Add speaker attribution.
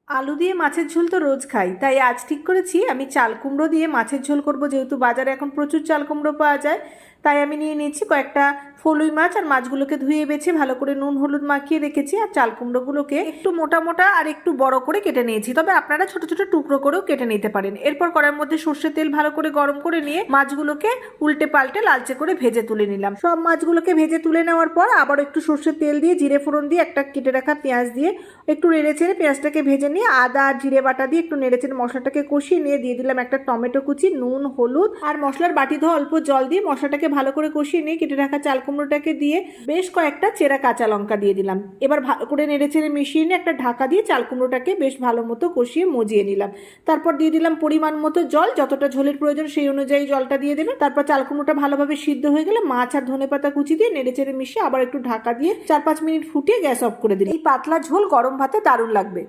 Speaker 1: আলু দিয়ে মাছের ঝোল তো রোজ খাই, তাই আজ ঠিক করেছি আমি চাল কুমড়ো দিয়ে মাছের ঝোল করব। যেহেতু বাজারে এখন প্রচুর চাল কুমড়ো পাওয়া যায়, তাই আমি নিয়ে নিয়েছি কয়েকটা ফলুই মাছ। আর মাছগুলোকে ধুয়ে বেছে ভালো করে নুন হলুদ মাখিয়ে রেখেছি। আর চাল কুমড়োগুলোকে একটু মোটা মোটা আর একটু বড় করে কেটে নিয়েছি, তবে আপনারা ছোট ছোট টুকরো করেও কেটে নিতে পারেন। এরপর কড়ার মধ্যে সর্ষের তেল ভালো করে গরম করে নিয়ে মাছগুলোকে উল্টে পাল্টে লালচে করে ভেজে তুলে নিলাম। সব মাছগুলোকে ভেজে তুলে নেওয়ার পর আবার একটু সর্ষের তেল দিয়ে জিরে ফোড়ন দিয়ে একটা কেটে রাখা পেঁয়াজ দিয়ে একটু নেড়ে চেড়ে পেঁয়াজটাকে ভেজে নিয়ে আদা আর জিরে বাটা দিয়ে একটু নেড়ে চেড়ে মশলাটাকে কষিয়ে নিয়ে দিয়ে দিলাম একটা টমেটো কুচি, নুন হলুদ আর মশলার বাটি ধোয়া অল্প জল দিয়ে মশলাটাকে ভালো করে কষিয়ে নিয়ে কেটে রাখা চাল কুমড়োটাকে দিয়ে বেশ কয়েকটা চেরা কাঁচা লঙ্কা দিয়ে দিলাম। এবার ভালো করে নেড়ে চেড়ে মিশিয়ে নিয়ে একটা ঢাকা দিয়ে চাল কুমড়োটাকে বেশ ভালো মতো কষিয়ে মজিয়ে নিলাম। তারপর দিয়ে দিলাম পরিমাণ মতো জল, যতটা ঝোলের প্রয়োজন সেই অনুযায়ী জলটা দিয়ে দেবেন। তারপর চাল কুমড়োটা ভালোভাবে সিদ্ধ হয়ে গেলে মাছ আর ধনেপাতা কুচি দিয়ে নেড়ে চেড়ে মিশিয়ে আবার একটু ঢাকা দিয়ে 4-5 মিনিট ফুটিয়ে গ্যাস অফ করে দিন। এই পাতলা ঝোল গরম ভাতে দারুণ লাগবে।